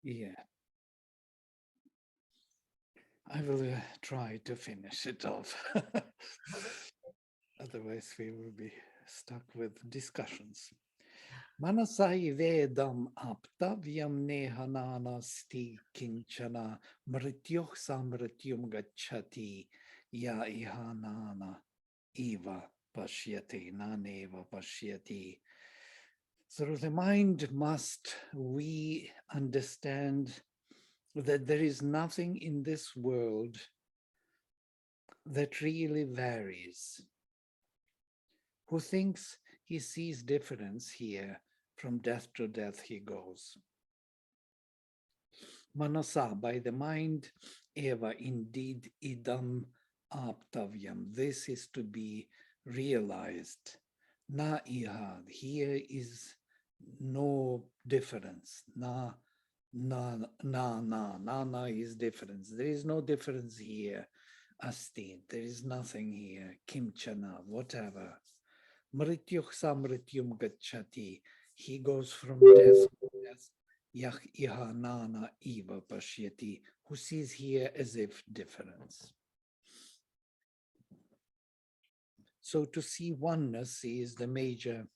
Yeah, I will try to finish it off. Otherwise, we will be stuck with discussions. Manasai vedam aptavyam nehananasti kinchana mrityuh samrityum gacchati ya ihanana eva pashyati naneva pashyati. So the mind must, we understand that there is nothing in this world that really varies. Who thinks he sees difference here, from death to death he goes. Manasa, by the mind, eva, indeed, idam aptavyam, this is to be realized. Na iha, here is no difference. Na is difference. There is no difference here. Asti, there is nothing here. Kimchana, whatever. Mrityuh samrityum gacchati. He goes from death to death. Yah iha nana eva pashyati. Who sees here as if difference. So to see oneness is the major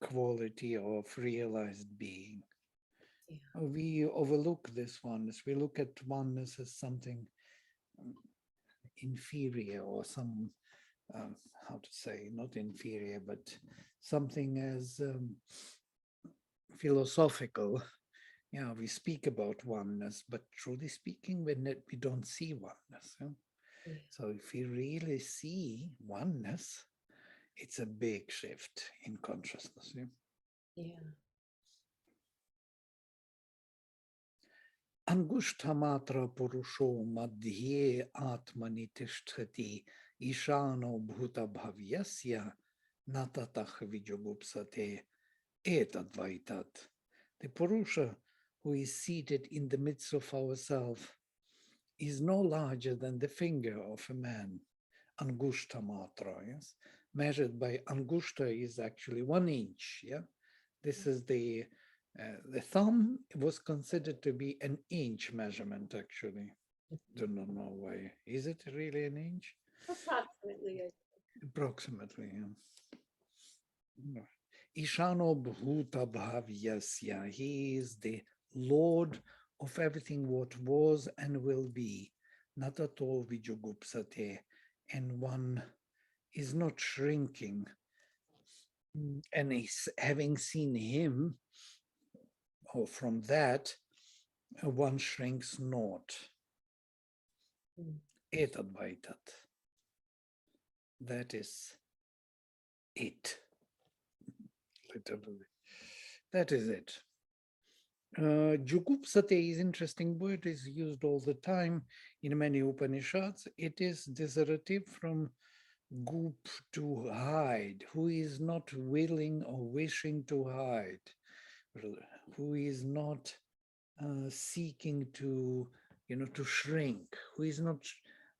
quality of realized being. Yeah. We overlook this oneness. We look at oneness as something inferior, or some, how to say, not inferior, but something as philosophical. Yeah, we speak about oneness, but truly speaking, we don't see oneness. Yeah? Yeah. So if we really see oneness, it's a big shift in consciousness. Yeah? Yeah. Angushtamatra purusho madhye atmani tishtati ishano bhuta bhavyasya natatach vijugupsate etadvaitat. The Purusha who is seated in the midst of ourselves is no larger than the finger of a man. Angushtamatra, yes? Measured by Angushta is actually 1 inch, yeah? This is the thumb was considered to be an inch measurement, actually. Do not know why. Is it really an inch? Approximately. Approximately, yeah. Ishano Bhuta Bhavyasya. He is the Lord of everything what was and will be. Natato Vijugupsate. And one is not shrinking. And is having seen him, or from that, one shrinks not. Mm. Etad vaitat. That is it. Literally. That is it. Jugupsate is interesting word, is used all the time in many Upanishads. It is derivative from gup, to hide, who is not willing or wishing to hide, who is not seeking to, to shrink, who is not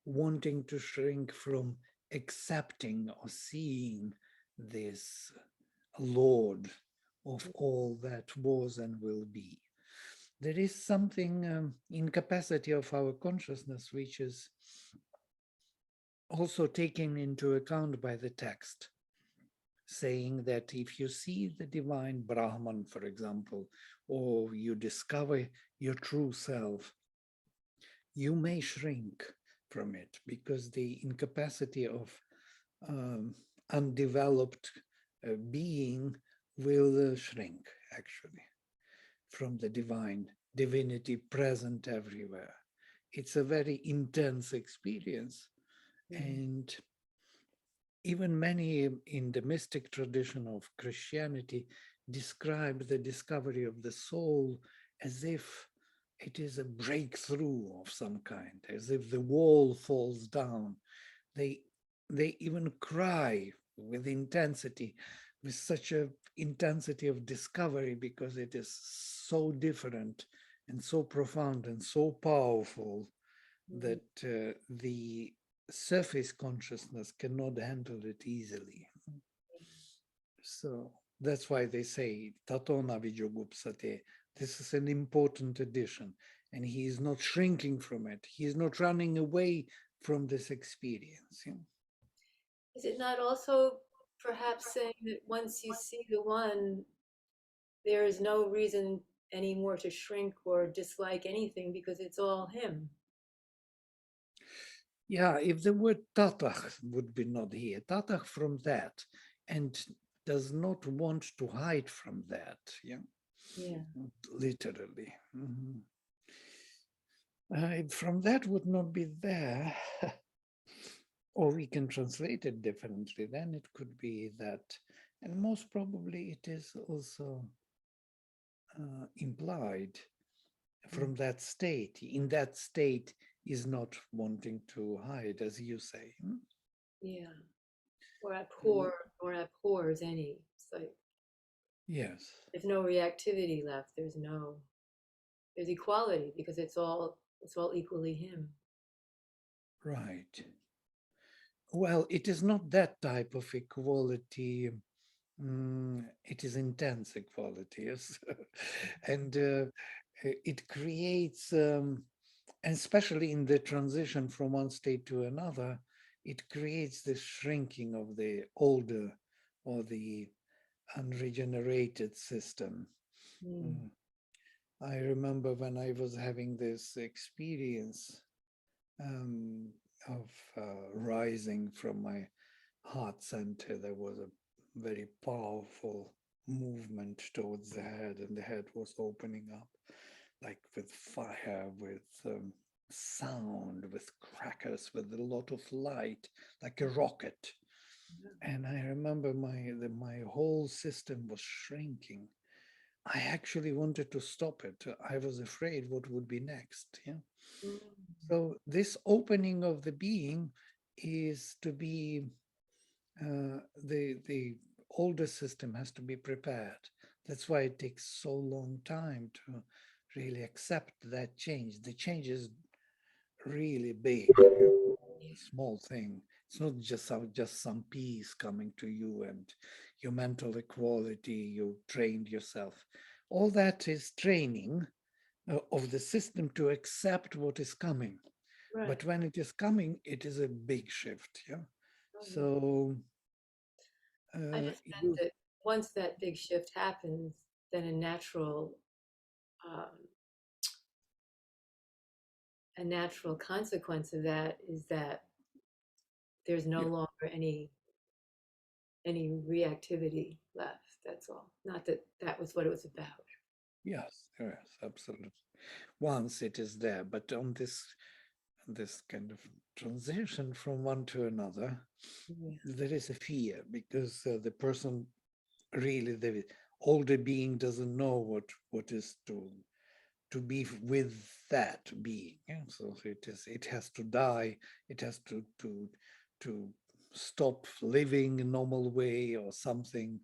wanting to shrink from accepting or seeing this Lord of all that was and will be. There is something in capacity of our consciousness which is also taken into account by the text, saying that if you see the divine Brahman, for example, or you discover your true self, you may shrink from it because the incapacity of um, undeveloped being will shrink, actually, from the divine divinity present everywhere. It's a very intense experience. Mm. And even many in the mystic tradition of Christianity describe the discovery of the soul as if it is a breakthrough of some kind, as if the wall falls down. They they even cry with intensity, with such a intensity of discovery, because it is so different and so profound and so powerful Mm. that the surface consciousness cannot handle it easily. So that's why they say tatona vijogupsate. This is an important addition, and he is not shrinking from it. He is not running away from this experience. Yeah? Is it not also perhaps saying that once you see the one, there is no reason anymore to shrink or dislike anything because it's all him? Yeah, if the word tatach would be not here, tatach from that, and does not want to hide from that, yeah, Yeah. literally. Mhm. From that would not be there, or we can translate it differently. Then it could be that, and most probably it is also implied Mm. from that state. In that state is not wanting to hide, as you say. Yeah. Or abhors any. It's like Yes, there's no reactivity left. There's equality because it's all equally him. right. Well, it is not that type of equality. It is intense equality, yes. And it creates, and especially in the transition from one state to another, it creates this shrinking of the older or the unregenerated system. Mm. Mm. I remember when I was having this experience um, of rising from my heart center, there was a very powerful movement towards the head, and the head was opening up like with fire, with sound, with crackers, with a lot of light, like a rocket. And I remember my whole system was shrinking. I actually wanted to stop it. I was afraid what would be next. Yeah. Mm. So this opening of the being is to be the older system has to be prepared. That's why it takes so long time to really accept that change. The change is really big, Yeah. small thing. It's not just some peace coming to you and your mental equality. You trained yourself. All that is training of the system to accept what is coming. Right. But when it is coming, it is a big shift. Yeah. Oh, yeah. So I just meant you that once that big shift happens, then um, a natural consequence of that is that there's no yeah, longer any reactivity left. That's all. Not that that was what it was about. yes, absolutely. Once it is there, but on this kind of transition from one to another, Yeah. there is a fear because the person really the older being doesn't know what is to be with that being. Yeah? So it has to die. It has to stop living a normal way or something.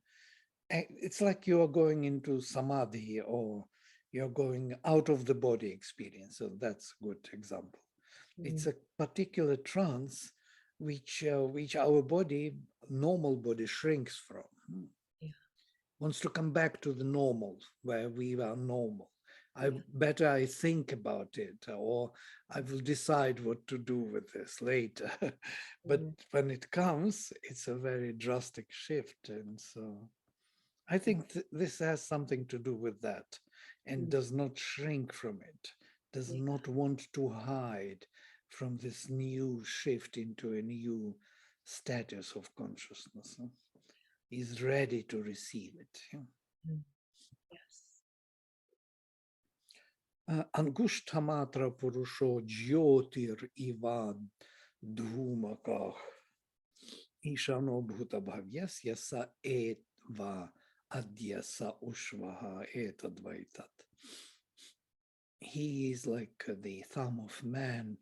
It's like you are going into samadhi or you're going out of the body experience. So that's a good example. It's Mm. a particular trance which our body, normal body, shrinks from. Yeah. Wants to come back to the normal where we are normal. I Yeah. better I think about it, or I will decide what to do with this later. But Mm. when it comes, it's a very drastic shift, and so I think this has something to do with that, and Mm. does not shrink from it, does Yeah. not want to hide from this new shift into a new status of consciousness. Is ready to receive it. Yeah. Mm. Yes. Angushtamatra Purusho Jyotir Ivad Dhumakah Ishano Bhuta Bhavyasya Sa Etva Adyasa Ushvaha Etadvaitat. He is like the thumb of man,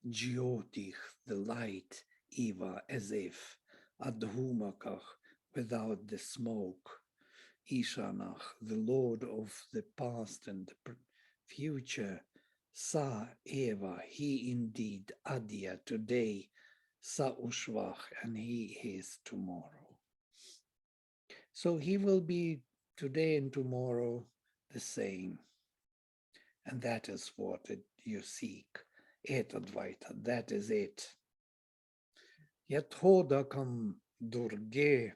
Jyotih, the light, Eva, as if, Adhumakah, without the smoke, Ishanach, the Lord of the past and the future, Sa Eva, he indeed, Adya, today, Sa Ushvach, and he is tomorrow. So he will be today and tomorrow, the same. And that is what you seek. Etadvaita, that is it. Yathodakam durge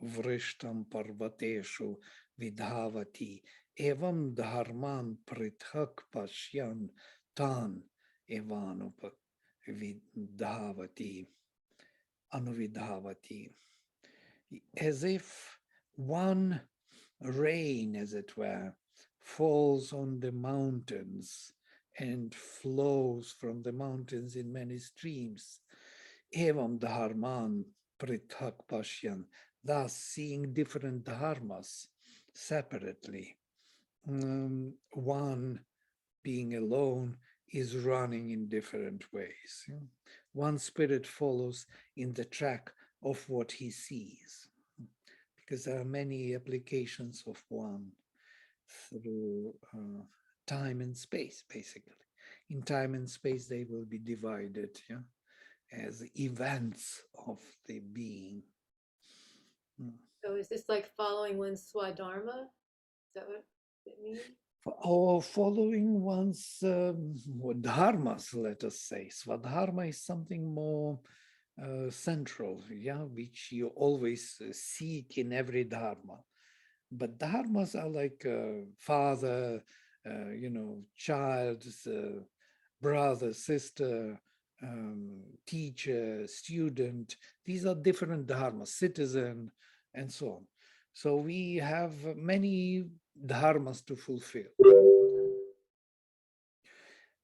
vrishtam parvateshu vidhavati evam dharman prithak pashyan tan evanupa vidhavati anuvidhavati. As if one rain, as it were, falls on the mountains and flows from the mountains in many streams. Evam dharman prithak pashyan, thus seeing different dharmas separately. One being alone is running in different ways. One spirit follows in the track of what he sees, because there are many applications of one through time and space, basically. In time and space, they will be divided, as events of the being. So is this like following one's swadharma? Is that what it means? Or following one's dharmas, let us say. Swadharma is something more central, which you always see it in every dharma. But dharmas are like father, child, brother, sister, teacher, student. These are different dharmas, citizen, and so on. So we have many dharmas to fulfill.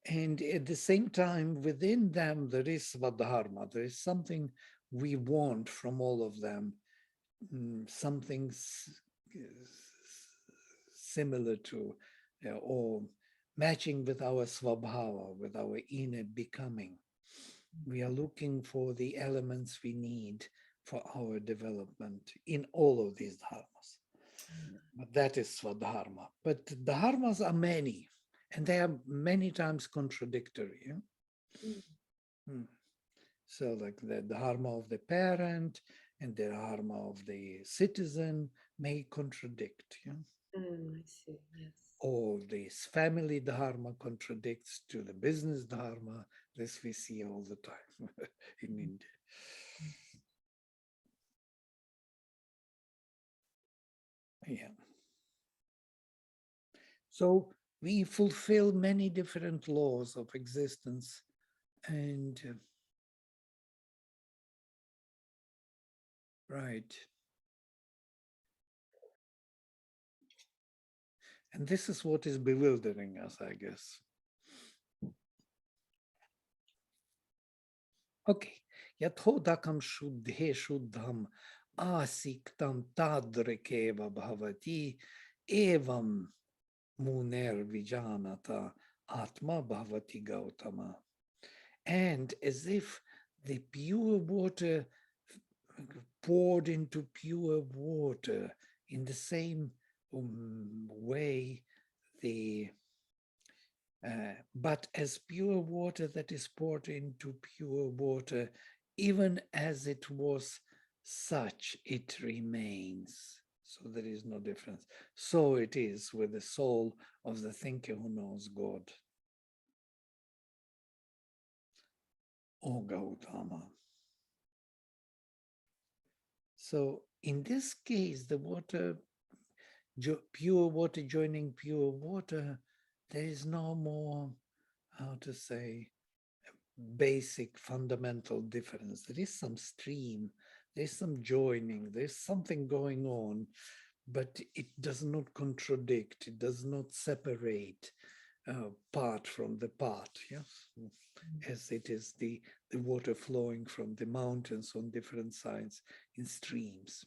And at the same time, within them, there is svadharma. There is something we want from all of them, something similar to or matching with our svabhava, with our inner becoming. We are looking for the elements we need for our development in all of these dharmas. But that is svadharma. But dharmas are many, and they are many times contradictory. So like the dharma of the parent and the dharma of the citizen may contradict. I see, yes. Or this family dharma contradicts to the business dharma. This we see all the time in India. Yeah. So we fulfill many different laws of existence, and right. And this is what is bewildering us, I guess. Okay. Yathodakam shuddhe shuddham asiktam tadrekeva bhavati evam muner vijanata atma bhavati gautama. And as if the pure water poured into pure water in the same way, but as pure water that is poured into pure water, even as it was such, it remains. So there is no difference. So it is with the soul of the thinker who knows God. O Gautama. So in this case, the water, pure water joining pure water, there is no more, how to say, basic fundamental difference. There is some stream, there's some joining, there's something going on, but it does not contradict, it does not separate part from the part, yes? As it is the water flowing from the mountains on different sides in streams.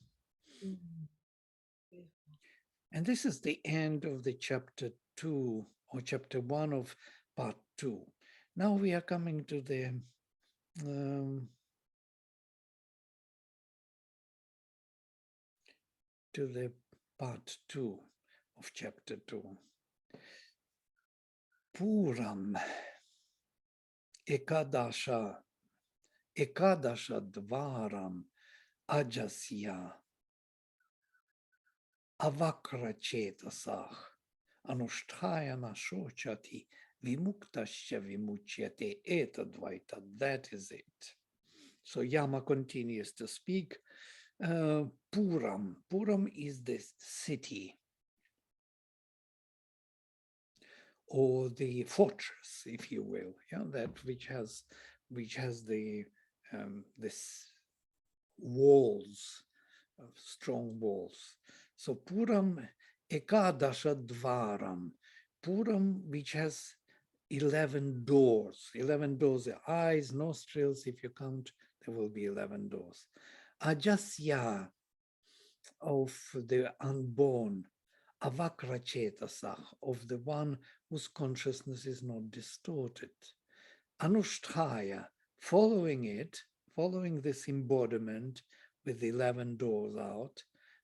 And this is the end of the chapter 2 or chapter 1 of part 2. Now we are coming to the part 2 of chapter 2. Puram Ekadasha Dvaram Ajasya Avakra Chetasah Anushtaya nashochati vimuktasya vimuchyate etadvaita. That is it. So Yama continues to speak. Puram. Puram is the city or the fortress, if you will, yeah, that which has the this walls, strong walls. So Puram Ekadasha Dvaram. Puram, which has 11 doors. 11 doors, the eyes, nostrils, if you count, there will be 11 doors. Ajasya, of the unborn. Avakrachetasach, of the one whose consciousness is not distorted. Anushtaya, following it, following this embodiment with the 11 doors out,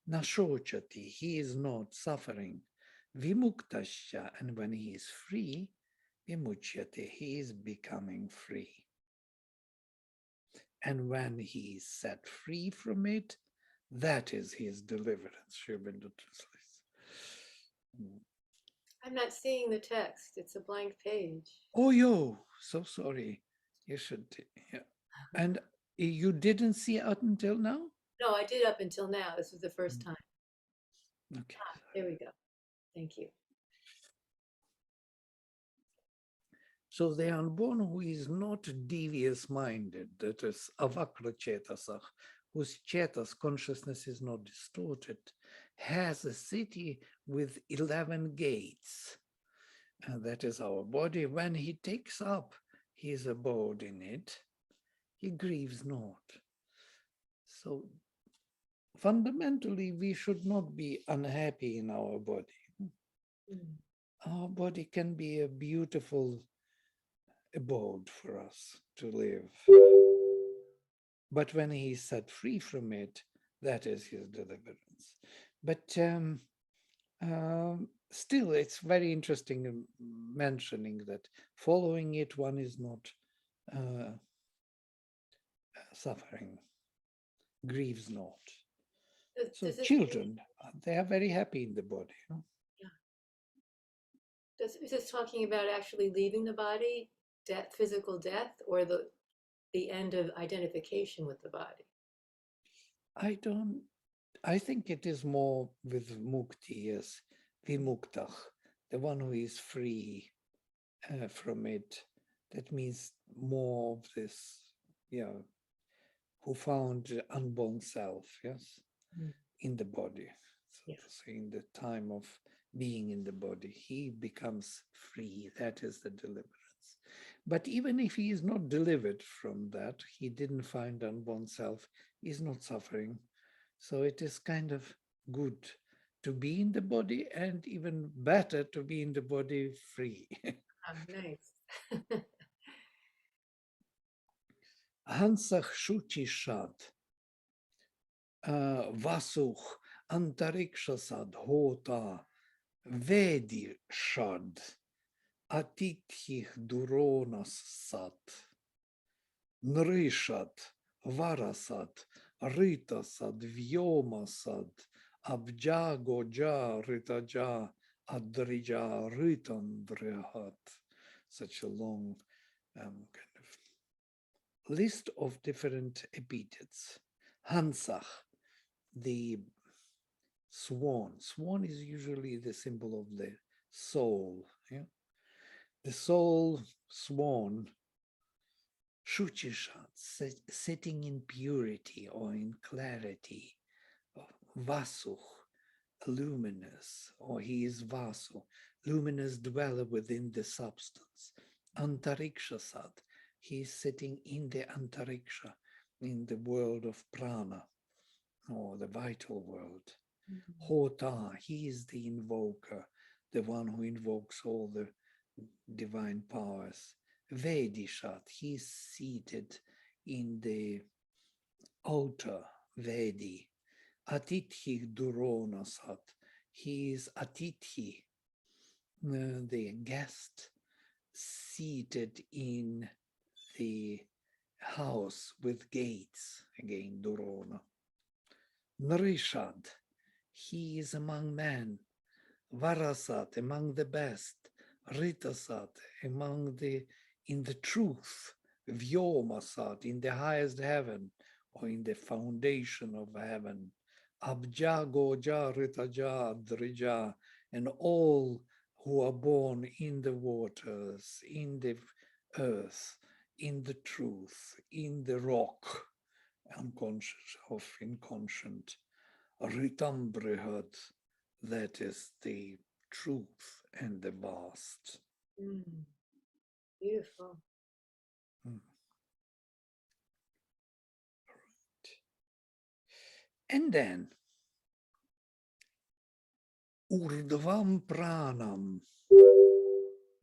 Nashochati, he is not suffering. Vimuktasya, and when he is free, Vimuchyate, he is becoming free. And when he is set free from it, that is his deliverance. Sri Aurobindo translates. I'm not seeing the text. It's a blank page. Oh, yo, so sorry. You should, yeah. And you didn't see it until now? No, I did up until now. This was the first time. Okay. There we go. Thank you. So the unborn who is not devious-minded, that is avakra chetasach, whose chetas, consciousness is not distorted, has a city with 11 gates. And that is our body. When he takes up his abode in it, he grieves not. So fundamentally, we should not be unhappy in our body. Mm. Our body can be a beautiful abode for us to live. But when he is set free from it, that is his deliverance. But still, it's very interesting mentioning that following it, one is not suffering, grieves not. So Does children, they are very happy in the body. yeah. Is this talking about actually leaving the body, death, physical death, or the end of identification with the body? I think it is more with mukti, yes, vimuktach, the one who is free from it. That means more of this, yeah, who found unborn self, yes, Mm. in the body. So Yeah. to say, in the time of being in the body, he becomes free. That is the deliverance. But even if he is not delivered from that, he didn't find unborn self, he's not suffering. So it is kind of good to be in the body, and even better to be in the body free. Nice. Hansach Shuchishad, Vasuch, Antarikshasad, Hota, Vedi Shad, Atithih Duronas Sat, Nrishad, Varasat, Ritasad, Vyomasad, Abja Goja Ritaja, Adrija Ritandrihat. Such a long kind of list of different epithets. Hansach, the swan. Swan is usually the symbol of the soul. Yeah? The soul swan, Shuchishat, sitting in purity or in clarity. Vasuch, luminous, or he is Vasu, luminous dweller within the substance. Antarikshasat, he is sitting in the Antariksha, in the world of prana, or the vital world. Hota, he is the invoker, the one who invokes all the divine powers. Vedishat, he is seated in the outer Vedi. Atithi Duronasat, he is Atithi, the guest seated in the house with gates, again Durona. Narishad, he is among men. Varasat, among the best, Ritasat, among the in the truth, Vyomasat, in the highest heaven, or in the foundation of heaven, Abja, Goja, Ritaja, Drija, and all who are born in the waters, in the earth, in the truth, in the rock, unconscious of inconscient, Ritambrihad, that is the truth and the vast. Mm, beautiful. Mm. And then Urdhvam Pranam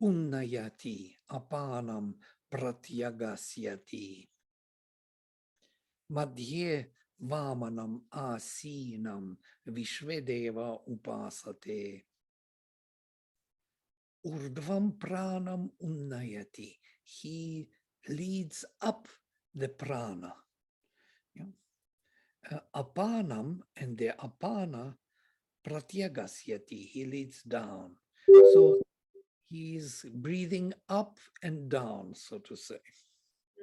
Unnayati Apanam Pratyagasyati Madhye Vamanam Asinam Vishvedeva Upasate Urdhvam Pranam Unnayati. He leads up the prana. Yeah. Apanam, and the apana pratyagasyati, he leads down. So he's breathing up and down, so to say.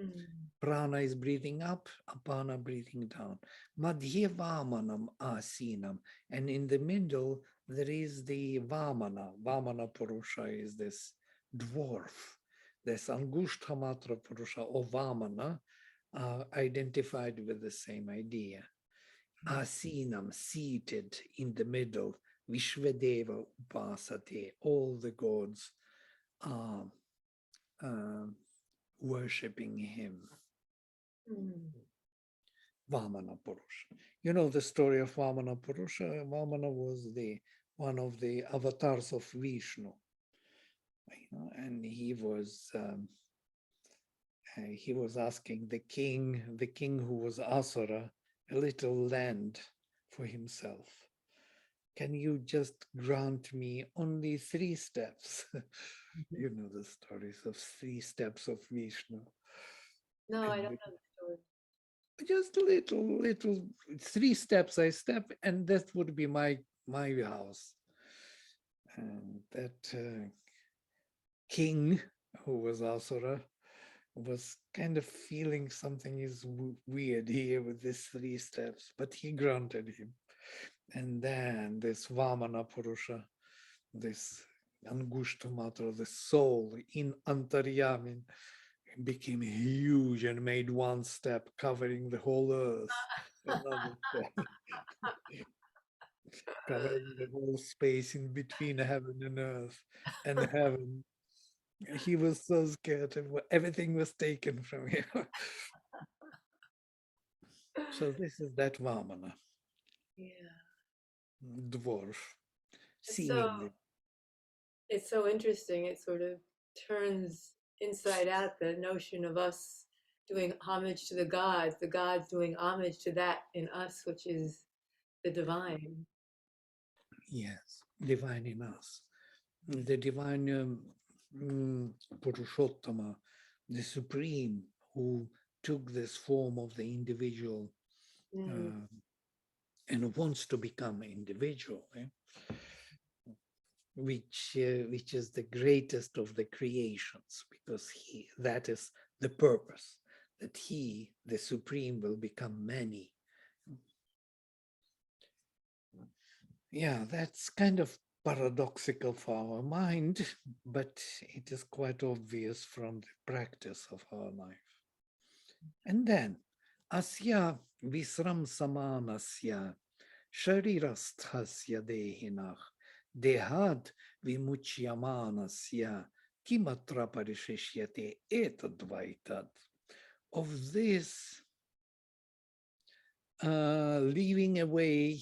Mm, Prana is breathing up, apana breathing down. Madhye vamanam asinam. And in the middle, there is the vamana. Vamana Purusha is this dwarf. This Angushtamatra Purusha or vamana identified with the same idea. Asinam, seated in the middle, Vishvedeva Upasate, all the gods are worshipping him. mm. Vamana Purusha. You know the story of Vamana Purusha. Vamana was the one of the avatars of Vishnu, and he was asking the king who was Asura, a little land for himself. Can you just grant me only 3 steps? You know the stories of 3 steps of Vishnu. No, I don't And know the story. just little 3 steps I step, and that would be my house. And that king, who was Asura, was kind of feeling something is weird here with these 3 steps, but he granted him. And then this Vamana Purusha, this Angushtamatra, the soul in Antaryamin, became huge and made 1 step covering the whole earth. Another step covering the whole space in between heaven and earth and heaven. He was so scared of everything was taken from him. So this is that Vamana, Yeah. dwarf, It's so seemingly. it's so interesting. It sort of turns inside out the notion of us doing homage to the gods doing homage to that in us, which is the divine. Yes, divine in us. The divine Purushottama, the supreme, who took this form of the individual Mm, uh, and wants to become individual, which is the greatest of the creations, because that is the purpose, that he, the supreme, will become many. Yeah, that's kind of paradoxical for our mind, but it is quite obvious from the practice of our life. And then, asya visram samanasya sharirasthasya dehinach dehad vimuchyamanasya kimatra parishishyate etadvaitad. Of this leaving away,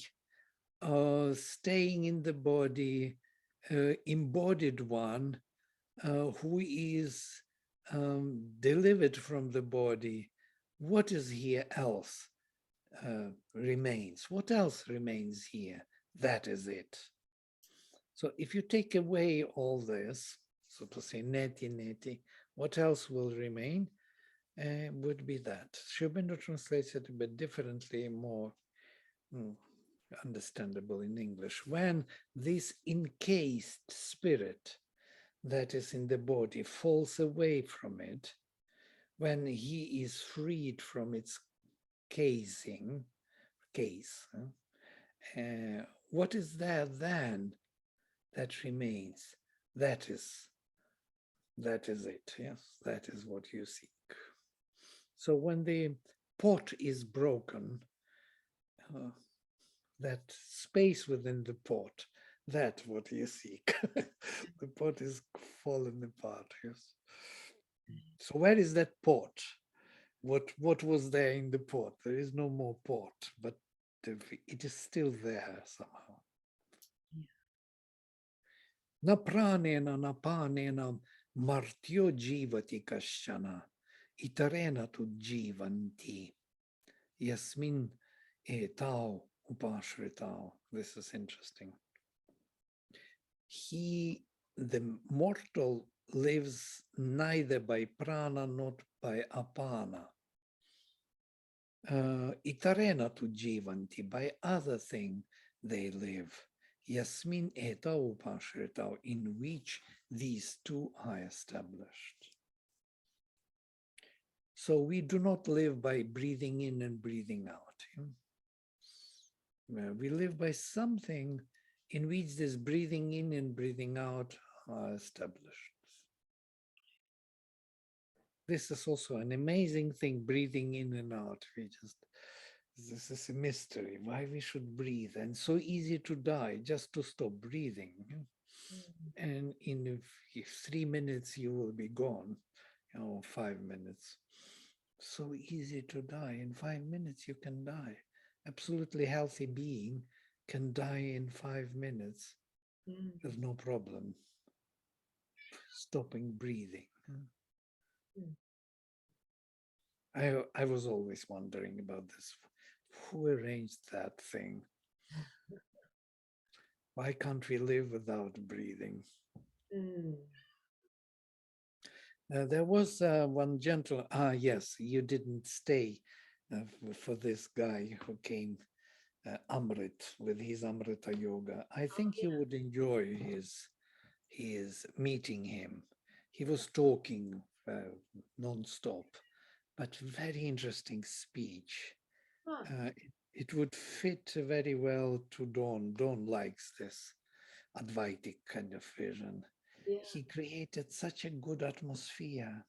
staying in the body, embodied one who is delivered from the body, what is here else remains? What else remains here? That is it. So if you take away all this, so to say, neti neti, what else will remain? Would be that. Shubhendra translates it a bit differently, more understandable in English. When this encased spirit that is in the body falls away from it, when he is freed from its casing, case, what is there then that remains? That is it. Yes, that is what you seek. So when the pot is broken, that space within the pot, that's what you seek. The pot is fallen apart. Yes. So where is that pot? What was there in the pot? There is no more pot, but it is still there somehow. Na pranena na panena martyo jivati kashana itarena tu jivanti yasmin etau upashritau. This is interesting. The mortal lives neither by prana nor by apana. Itarena tu jivanti, by other thing they live. Yasmin etau upashritau, in which these two are established. So we do not live by breathing in and breathing out. We live by something in which this breathing in and breathing out are established. This is also an amazing thing, breathing in and out. This is a mystery, why we should breathe. And so easy to die, just to stop breathing. And in 3 minutes, you will be gone, 5 minutes. So easy to die. In 5 minutes, you can die. Absolutely healthy being can die in 5 minutes. There's no problem. Stopping breathing. I was always wondering about this. Who arranged that thing? Why can't we live without breathing? There was one gentleman. Yes, you didn't stay for this guy who came, Amrit, with his Amrita Yoga. I think you would enjoy his meeting him. He was talking non-stop, but very interesting speech. It would fit very well to Dawn. Dawn likes this Advaitic kind of vision. Yeah. He created such a good atmosphere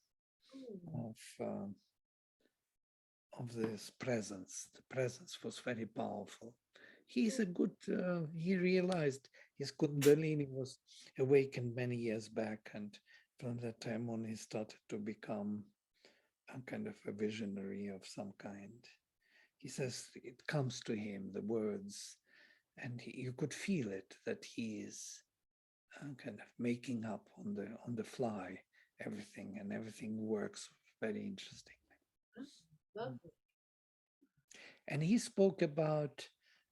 of this presence. The presence was very powerful. He's a good, he realized his Kundalini was awakened many years back, and from that time on he started to become a kind of a visionary of some kind. He says it comes to him, the words, and you could feel it, that he is kind of making up on the fly everything, and everything works very interestingly. Lovely. And he spoke about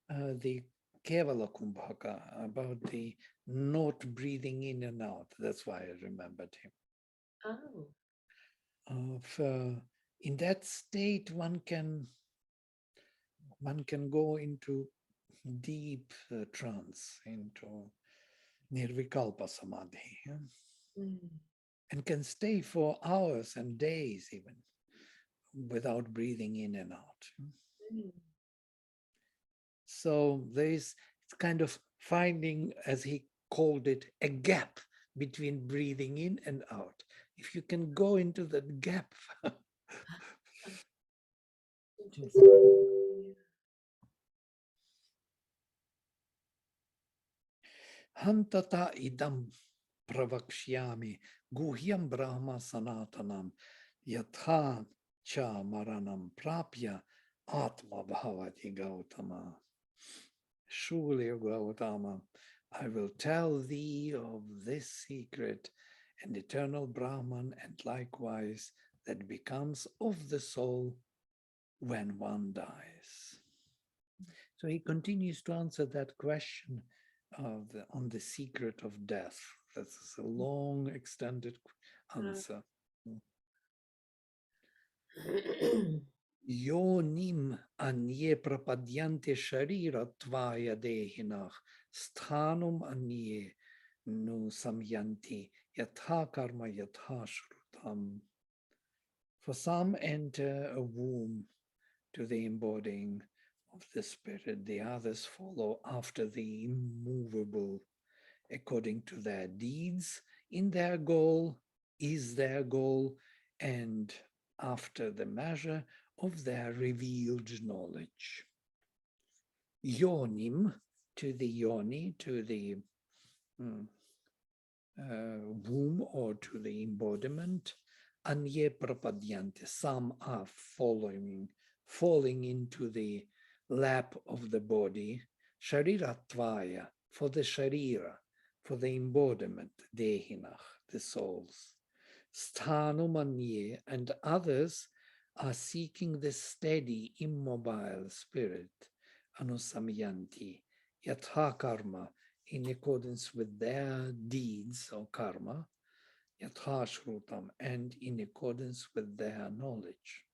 the Kevala Kumbhaka, about the not breathing in and out. That's why I remembered him. In that state, one can go into deep trance, into Nirvikalpa Samadhi, and can stay for hours and days even without breathing in and out. So it's kind of finding, as he called it, a gap between breathing in and out. If you can go into that gap. Hantata idam pravakshyami guhyam brahma sanatanam yatha cha maranam prapya atma bhavati gautama. Surely, Gautama, I will tell thee of this secret and eternal Brahman, and likewise that becomes of the soul when one dies. So he continues to answer that question on the secret of death. That's a long, extended answer. Yonim anye prapadyante sharira tvaya dehinach sthanum anye nu samyanti yatha karma yatha shrutam. For some enter a womb to the embodying of the spirit, the others follow after the immovable according to their deeds, in their goal, is their goal, and after the measure of their revealed knowledge. Yonim, to the yoni, to the womb or to the embodiment. Anye prapadyante, some are falling into the lap of the body. Sharirattvaya, for the sharira, for the embodiment, dehinach, the souls. Sthanumanye, and others are seeking the steady, immobile spirit, anusamyanti, yatha karma, in accordance with their deeds or karma, yatha shrutam, and in accordance with their knowledge.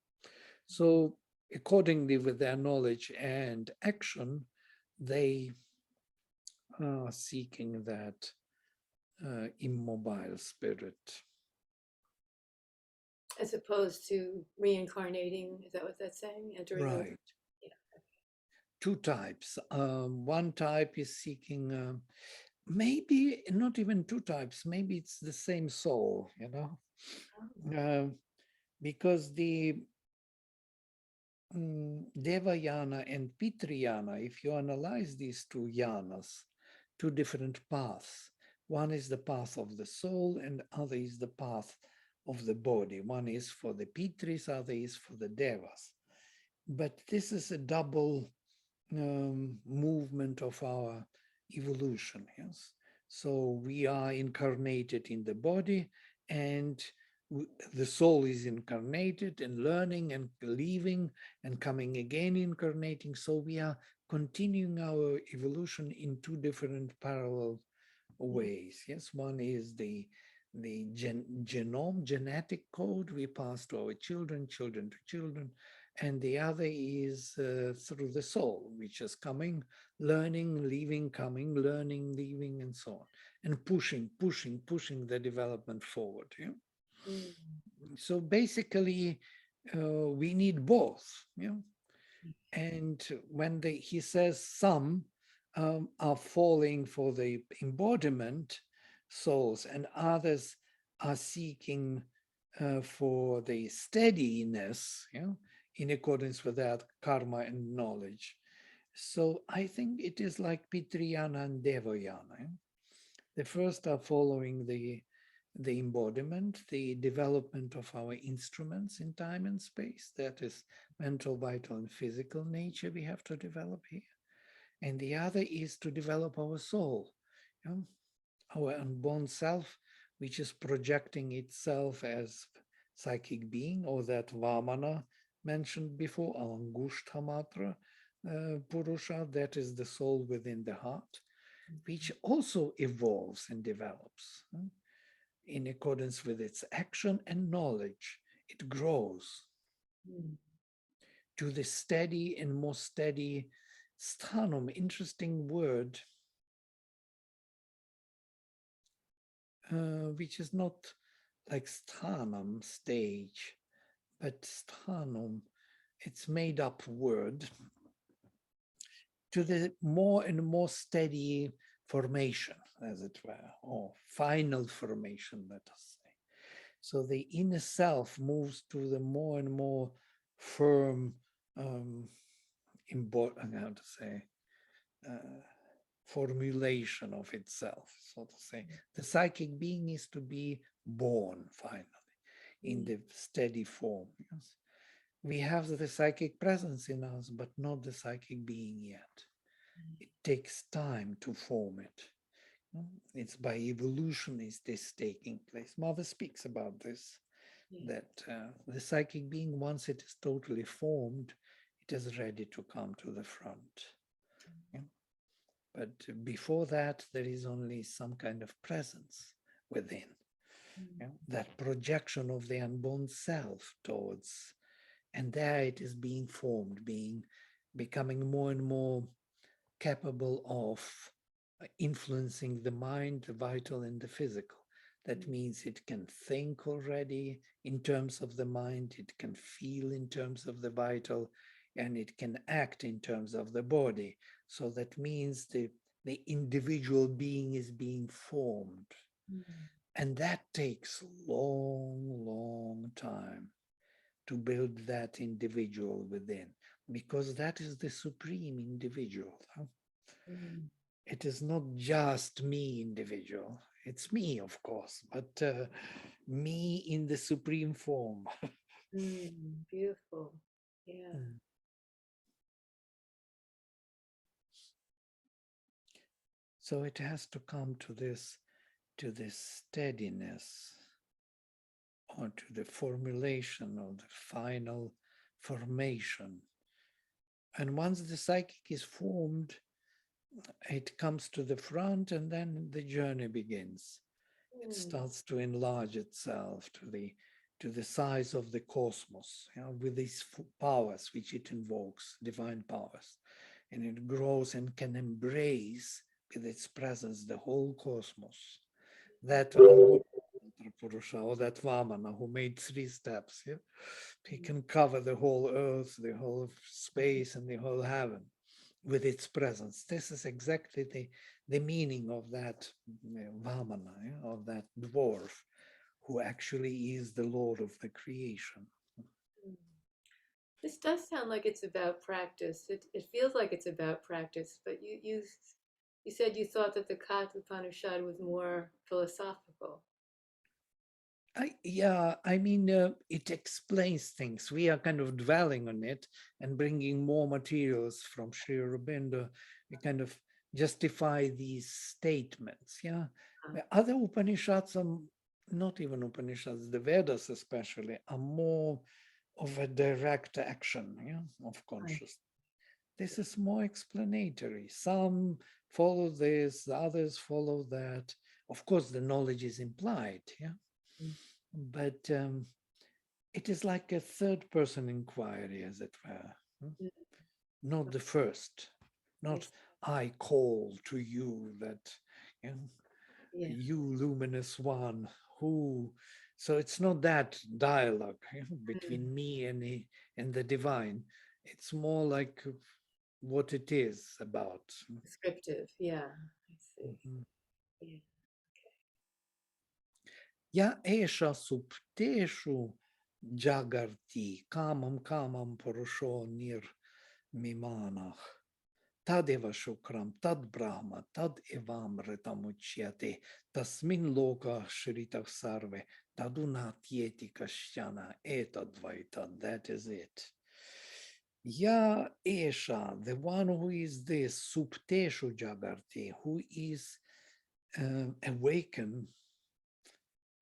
So accordingly with their knowledge and action, they are seeking that immobile spirit. As opposed to reincarnating, is that what that's saying? Entering over? Right. Yeah. Two types. One type is seeking, maybe not even two types, maybe it's the same soul, you know, because the Devayana and Pitriyana, if you analyze these two yanas, two different paths. One is the path of the soul and other is the path of the body. One is for the Pitris, other is for the Devas. But this is a double movement of our evolution, yes? So we are incarnated in the body and the soul is incarnated and learning and leaving and coming again incarnating. So we are continuing our evolution in two different parallel ways. Yes, one is the genome, genetic code we pass to our children, children to children, and the other is through the soul, which is coming, learning, leaving, coming, learning, leaving, and so on, and pushing the development forward. Yeah? Mm. So basically, we need both. Yeah? And when he says some are falling for the embodiment souls and others are seeking for the steadiness, you know, in accordance with that karma and knowledge. So I think it is like Pitriyana and Devayana. The first are following the embodiment, the development of our instruments in time and space. That is mental, vital, and physical nature we have to develop here. And the other is to develop our soul, you know, our unborn self, which is projecting itself as psychic being, or that Vamana mentioned before, Angushtamatra Purusha, that is the soul within the heart, which also evolves and develops in accordance with its action and knowledge. It grows to the steady and more steady sthanum, interesting word, which is not like sthanum, stage, but sthanum, it's made up word, to the more and more steady formation, as it were, or final formation, let us say. So the inner self moves to the more and more firm, how to say, formulation of itself, so to say. The psychic being is to be born finally in the steady form. Yes? We have the psychic presence in us, but not the psychic being yet. It takes time to form it. It's by evolution is this taking place. Mother speaks about this, that the psychic being, once it is totally formed, it is ready to come to the front. Yeah? But before that, there is only some kind of presence within. Yeah? That projection of the unborn self towards And there it is being formed, becoming more and more capable of influencing the mind, the vital, and the physical. That means it can think already in terms of the mind, it can feel in terms of the vital, and it can act in terms of the body. So that means the individual being is being formed. Mm. And that takes long, long time to build that individual within, because that is the supreme individual. Huh? Mm. It is not just me individual. It's me, of course, but me in the supreme form. Mm. Beautiful. Yeah. So it has to come to this steadiness, or to the formulation of the final formation. And once the psychic is formed, it comes to the front, and then the journey begins. It Mm. starts to enlarge itself to the size of the cosmos, you know, with these powers which it invokes, divine powers, and it grows and can embrace with its presence the whole cosmos. That Purusha, or that Vamana who made 3 steps, yeah? He can cover the whole earth, the whole space, and the whole heaven with its presence. This is exactly the meaning of that Vamana, yeah? Of that dwarf who actually is the Lord of the creation. Mm. This does sound like it's about practice. It feels like it's about practice, but you said you thought that the Katha Upanishad was more philosophical. I mean, it explains things. We are kind of dwelling on it and bringing more materials from Sri Aurobindo. We kind of justify these statements. Yeah, Uh, other Upanishads are not even Upanishads. The Vedas, especially, are more of a direct action. Yeah, of I consciousness. This is more explanatory. Some follow this, the others follow that. Of course, the knowledge is implied. Yeah, see. but it is like a third person inquiry, as it were, Mm. not the first, I not see. I call to you that, you know, Yeah. you luminous one who. So it's not that dialogue, you know, Mm. between me and the divine. It's more like what it is about. Descriptive. Yeah. I see. Mhm. Yeah. Ya esha supteshu jagarti kamam kamam purusho nir mimanah. Tadeva shukram, tad brahma, tad evam ritamuchyate, tasmin loka shritah sarve, tadunatyeti kashyana etadvaita. That is it. Ya Esha, the one who is this, Supteshu Jagarti, who is awakened,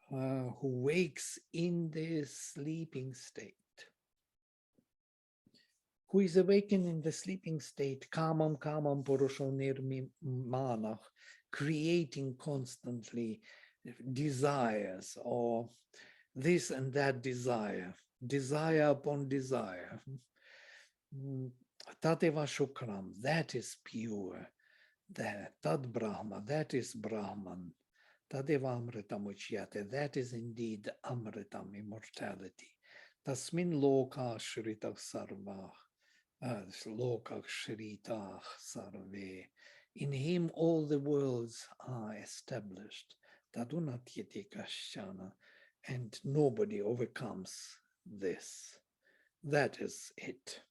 who wakes in the sleeping state. Who is awakened in the sleeping state, kamam kamam purusho nirmanah, creating constantly desires, or this and that desire upon desire. Tateva shukram, that is pure. That Tad Brahma, that is Brahman. Tadeva Amritam Uchyate, that is indeed Amritam, immortality. Tasmin Loka Shritah Sarva, Loka Shritah Sarve. In him all the worlds are established. Tadunatyati Kashana, and nobody overcomes this. That is it.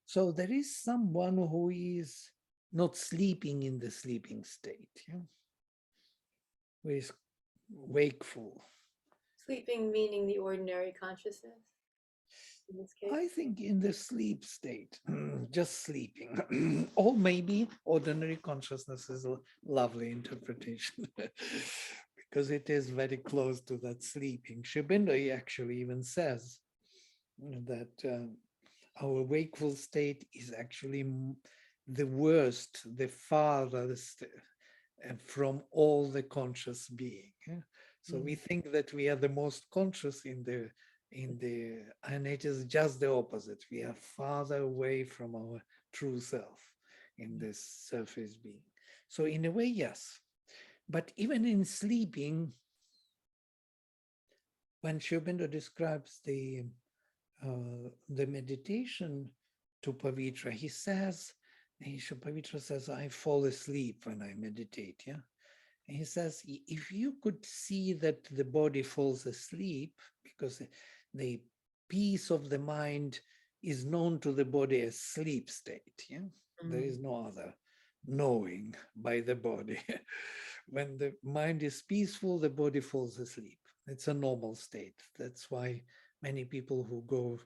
So there is someone who is not sleeping in the sleeping state, yeah? Who is wakeful. Sleeping meaning the ordinary consciousness in this case. I think in the sleep state, just sleeping, or maybe ordinary consciousness is a lovely interpretation because it is very close to that sleeping. Shibinda actually even says that our wakeful state is actually the worst, the farthest from all the conscious being. Yeah? So we Mm. think that we are the most conscious in the and it is just the opposite. We are farther away from our true self in this surface being. So in a way, yes. But even in sleeping, when Sri Aurobindo describes the meditation to Pavitra, he says, Pavitra says, I fall asleep when I meditate. Yeah. And he says, if you could see that the body falls asleep, because the peace of the mind is known to the body as sleep state. Yeah. There is no other knowing by the body. When the mind is peaceful, the body falls asleep. It's a normal state. That's why many people who go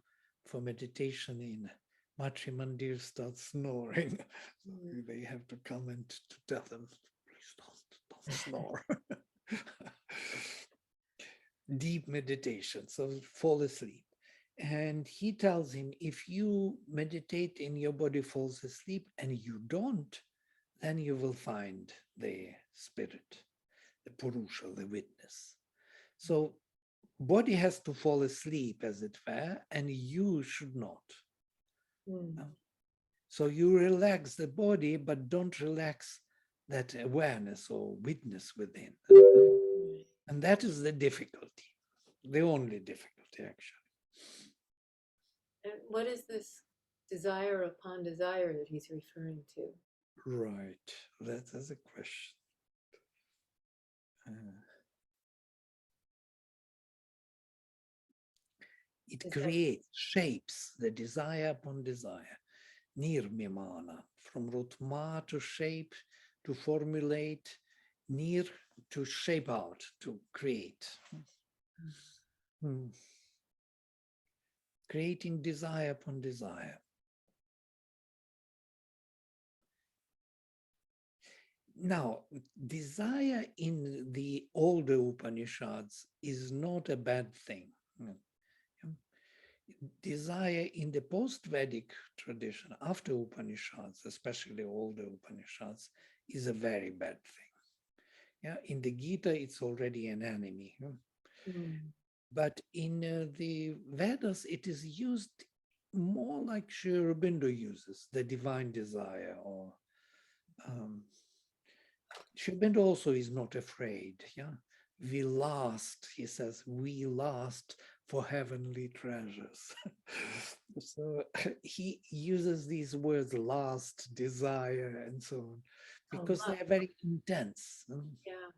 for meditation in Matri Mandir start snoring. So they have to come and to tell them, please don't snore. Deep meditation, so fall asleep. And he tells him, if you meditate and your body falls asleep and you don't, then you will find the spirit, the Purusha, the witness. So body has to fall asleep, as it were, and you should not. So you relax the body, but don't relax that awareness or witness within. And that is the difficulty, the only difficulty, actually. And what is this desire upon desire that he's referring to? Right, that is a question. It creates, shapes the desire upon desire. Nirmimana, from rutma to shape, to formulate, nir to shape out, to create. Creating desire upon desire. Now, desire in the older Upanishads is not a bad thing. Desire in the post-Vedic tradition, after Upanishads, especially older Upanishads, is a very bad thing. Yeah, in the Gita, it's already an enemy. But in the Vedas, it is used more like Sri Aurobindo uses, the divine desire, or Sri Aurobindo also is not afraid. Yeah, we last, he says, we last for heavenly treasures. So he uses these words, last, desire, and so on, because they're very intense. Yeah.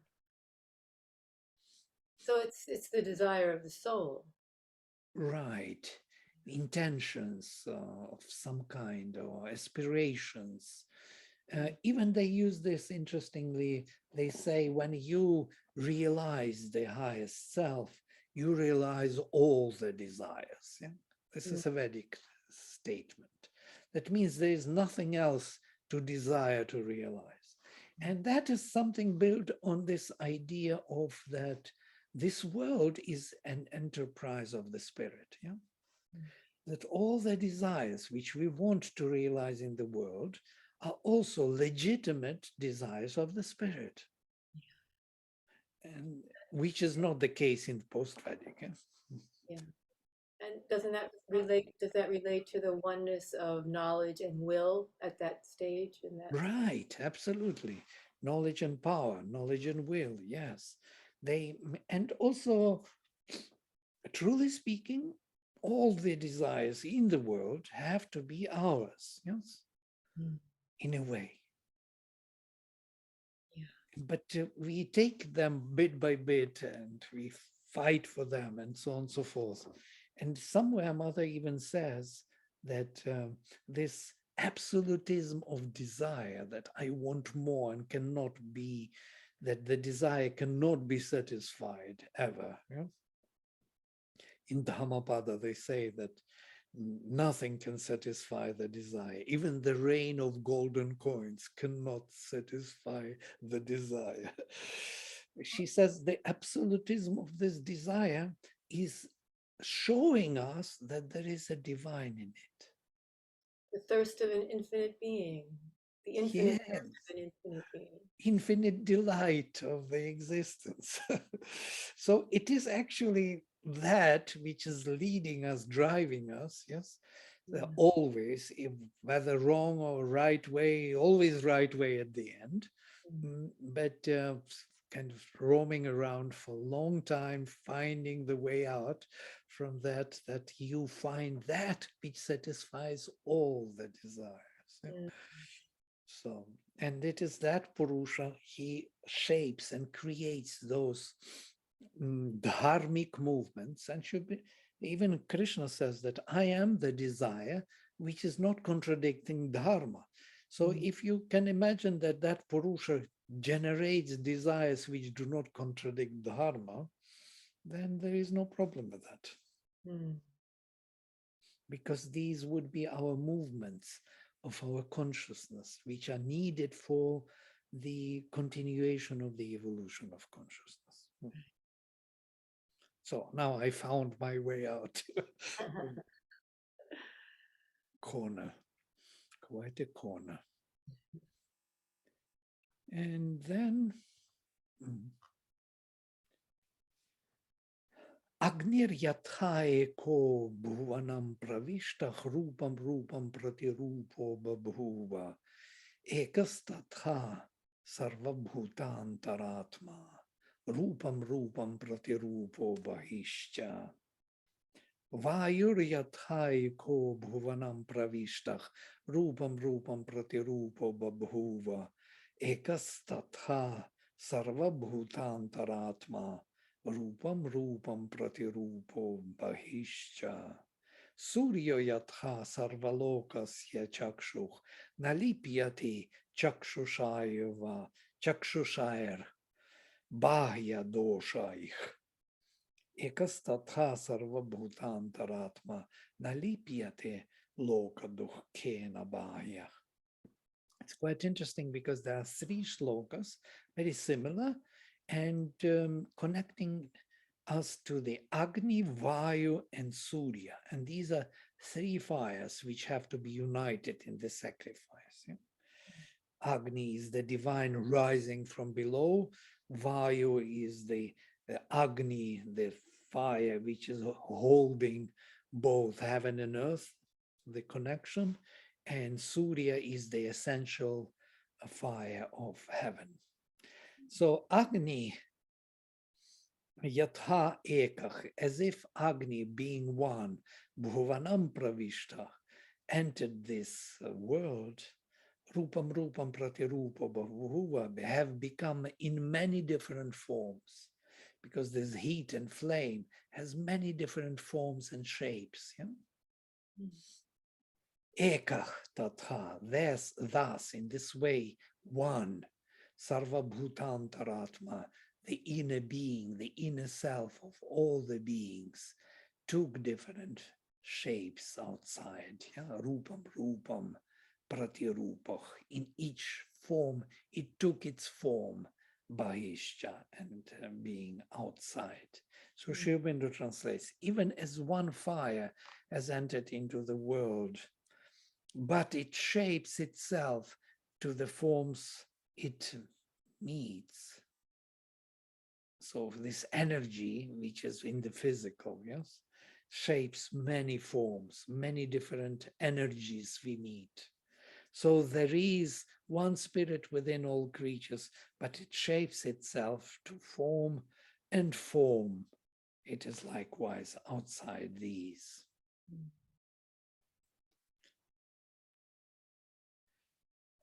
So it's the desire of the soul. Right. Intentions of some kind, or aspirations. Even they use this, interestingly, they say when you realize the highest self, you realize all the desires. Yeah? This is a Vedic statement. That means there is nothing else to desire to realize. And that is something built on this idea of that this world is an enterprise of the spirit. Yeah? That all the desires which we want to realize in the world are also legitimate desires of the spirit, and which is not the case in post-Vedic. Yeah. And does that relate to the oneness of knowledge and will at that stage? Right, absolutely. Knowledge and power, knowledge and will, yes. And also, truly speaking, all the desires in the world have to be ours, yes, in a way. But we take them bit by bit and we fight for them and so on and so forth. And somewhere Mother even says that this absolutism of desire, that I want more and cannot be, that the desire cannot be satisfied ever. Yeah? In Dhammapada, they say that nothing can satisfy the desire. Even the rain of golden coins cannot satisfy the desire. She says the absolutism of this desire is showing us that there is a divine in it. The thirst of an infinite being, the infinite thirst of an infinite being. Infinite delight of the existence. So it is actually that which is leading us, driving us, yes, Mm. always, if, whether wrong or right way, always right way at the end. Mm. But kind of roaming around for a long time, finding the way out from that, that you find that which satisfies all the desires. Yeah. Mm. So, and it is that Purusha, he shapes and creates those dharmic movements, and should be, even Krishna says that I am the desire, which is not contradicting dharma. So Mm. if you can imagine that that Purusha generates desires which do not contradict dharma, then there is no problem with that, Mm. because these would be our movements of our consciousness, which are needed for the continuation of the evolution of consciousness. So now I found my way out. Corner, quite a corner. And then Agnir yathae ko bhuvanam pravishta rupam rupam pratirupo babhuva ekastatha sarvabhutantaratma rupam rupam pratirupo bahishcha. Vayur ko bhuvanam pravishtah rupam rupam pratirupo babhuva ekastatha sarvabhutantaratma rupam rupam pratirupo bahishcha. Suryo yatha sarvalokasya chakshuh nalipyati chakshushayava chakshushayar bahya doshaih. Ekastatha sarvabhutantaratma nalipyate loka dukkena bahya. It's quite interesting because there are three shlokas, very similar, and connecting us to the Agni, Vayu, and Surya. And these are three fires which have to be united in the sacrifice. Yeah? Agni is the divine rising from below. Vayu is the Agni, the fire which is holding both heaven and earth, the connection. And Surya is the essential fire of heaven. So Agni, Yatha Ekach, as if Agni being one, Bhuvanam Pravishta, entered this world, Rupam Rupam Pratirupa Bhuva, have become in many different forms, because this heat and flame has many different forms and shapes. Yeah? Ekach Tatha, thus, in this way, one, Sarva Bhutantaratma, the inner being, the inner self of all the beings, took different shapes outside. Yeah? Rupam, Rupam, Pratirupach. In each form, it took its form, Bahishcha, and being outside. So Sri Aurobindo translates, even as one fire has entered into the world, but it shapes itself to the forms it needs. So this energy, which is in the physical, yes, shapes many forms, many different energies we meet. So there is one spirit within all creatures, but it shapes itself to form and form. It is likewise outside these.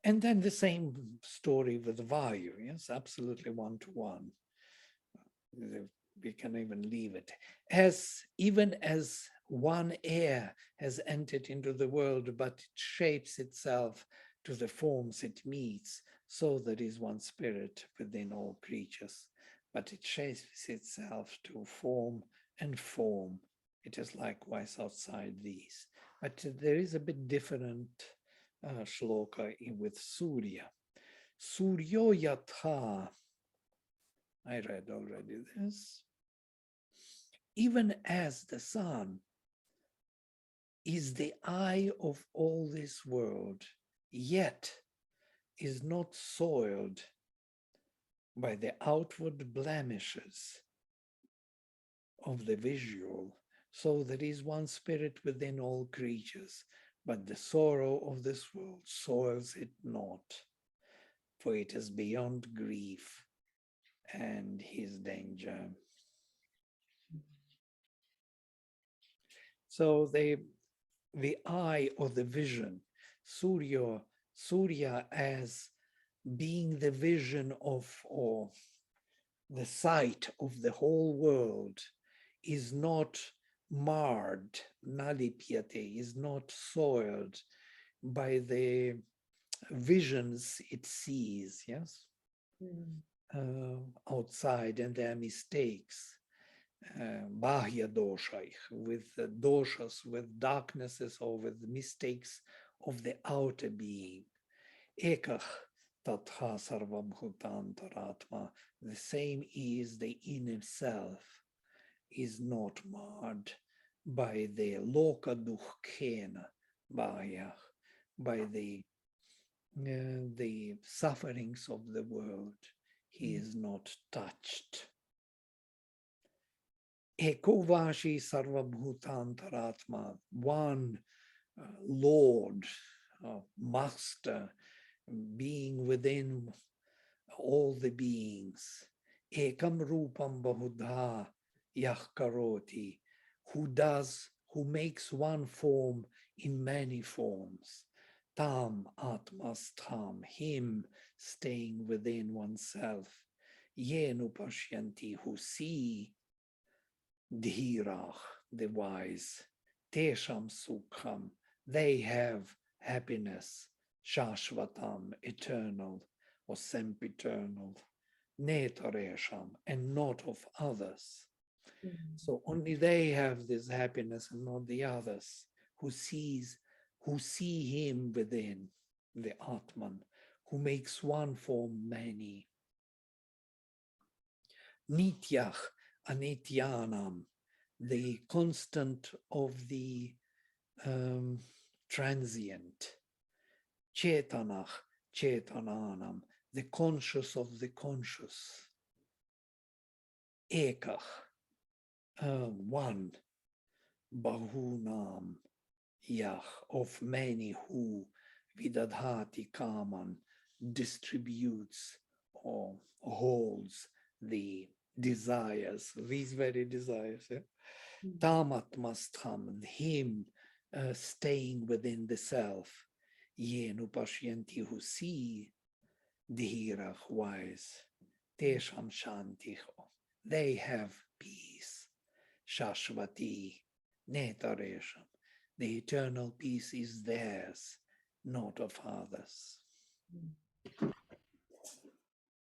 And then the same story with Vayu, yes, absolutely one-to-one. We can even leave it. As even as one air has entered into the world, but it shapes itself to the forms it meets, so there is one spirit within all creatures, but it shapes itself to form and form. It is likewise outside these. But there is a bit different shloka with Surya. Suryo yatha. I read already this. Even as the sun is the eye of all this world, yet is not soiled by the outward blemishes of the visual. So there is one spirit within all creatures, but the sorrow of this world soils it not, for it is beyond grief and his danger. So the eye or the vision, Surya as being the vision of, or the sight of the whole world, is not marred, nalipyate, is not soiled by the visions it sees, yes, Mm. outside and their mistakes. Bahya doshaich, with doshas, with darknesses or with mistakes of the outer being. Ekach tatha sarvabhutantaratma, the same is the inner self, is not marred by the loka dukhena bahya, by the sufferings of the world. He is not touched. Ekovashi sarvabhutantaratma, one Lord, Master, being within all the beings. Ekam rupam bahudha yahkaroti, who makes one form in many forms. Tam atmastam, him staying within oneself. Yenu pashyanti, who see. Dhirach, the wise. Tesham sukham, they have happiness. Shashvatam, eternal or sempiternal. Netaresham, and not of others. Mm. So only they have this happiness and not the others who see him within, the Atman, who makes one form many. Nityach anityanam, the constant of the transient. Chetanach chetananam, the conscious of the conscious. Ekach, one. Bahunam, yach, of many who, vidadhati kaman, distributes or holds the desires, these very desires. Yeah? Mm. Tamatmastham, him staying within the self. Yenu pashyanti, who see, dhirach, wise. Tesham shanticho, they have peace. Shashvati, netaresham, the eternal peace is theirs, not of others.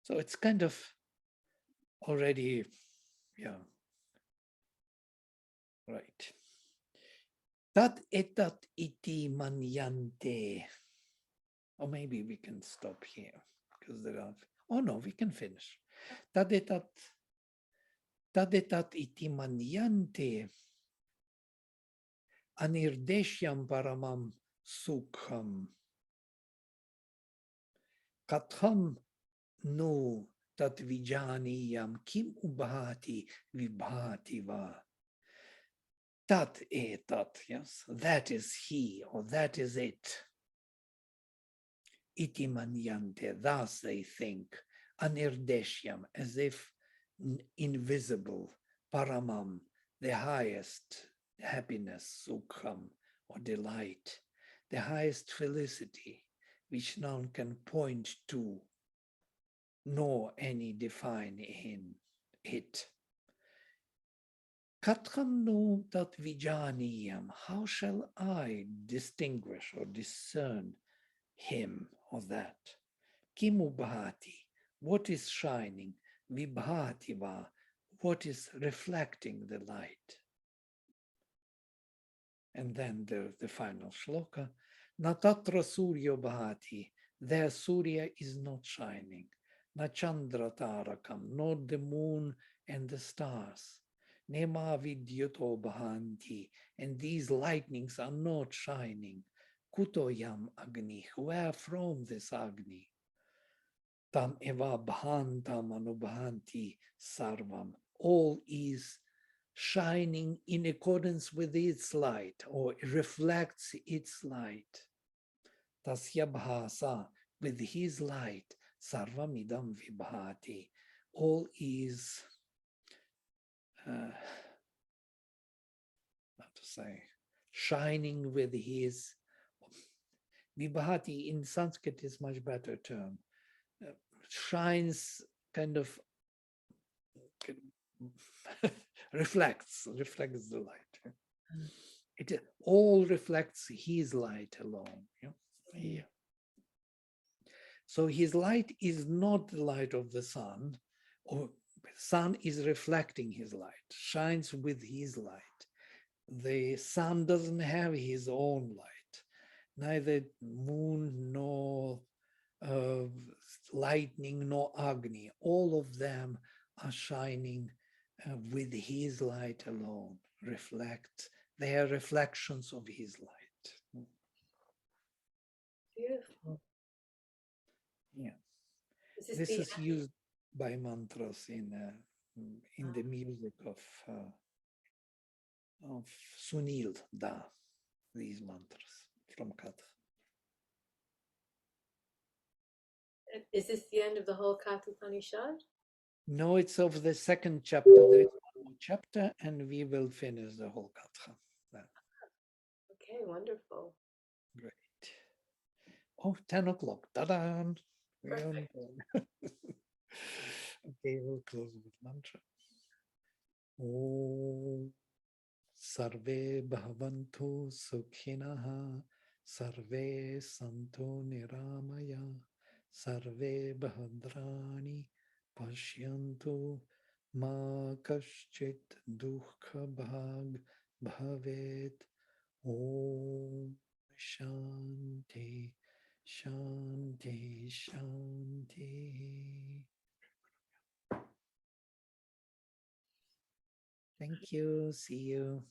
So it's kind of already, yeah, right. Tat etat iti manyante. Or maybe we can stop here because there are, oh no, we can finish. Tadetat iti manyante anirdeshyam paramam sukham katham no tat vijaniyam kim ubhati vibhati va. Tat etat, yes, that is he or that is it. Iti manyante, thus they think, anirdeshyam, as if invisible, paramam, the highest happiness, sukham, or delight, the highest felicity, which none can point to, nor any define in it. Katham no tat vijaniyam, how shall I distinguish or discern him or that? Kimubhati, what is shining? Vibhati va, what is reflecting the light? And then the final shloka. Natatra Surya Bhati, there Surya is not shining. Nachandra Tarakam, not the moon and the stars. Nema Vidyuto Bhanti, and these lightnings are not shining. Kutoyam Agni, where from this Agni? Tam eva bhantam anubhanti sarvam. All is shining in accordance with its light or reflects its light. Tasya bhasa, with his light, sarvamidam vibhati, all is, how to say, shining with his, vibhati in Sanskrit is much better term, shines kind of reflects the light. It all reflects his light alone. Yeah. So his light is not the light of the sun, or sun is reflecting his light, shines with his light. The sun doesn't have his own light, neither moon nor lightning nor Agni. All of them are shining with his light alone, they are reflections of his light. Beautiful. Yeah. This Is used by mantras in the music of Sunil Da, these mantras from Katha. Is this the end of the whole Katha Upanishad? No, it's of the second chapter. There is one more chapter, and we will finish the whole Katha. Okay, wonderful. Great. Oh, 10 o'clock. Ta-da! Okay, we'll close with mantra. Om Sarve Bhavantu Sukhinaha Sarve Santu Niramaya Sarve Bhadrani Pashyantu Ma Kaschit Dukha Bhag Bhavet. Om Shanti Shanti Shanti. Thank you. See you.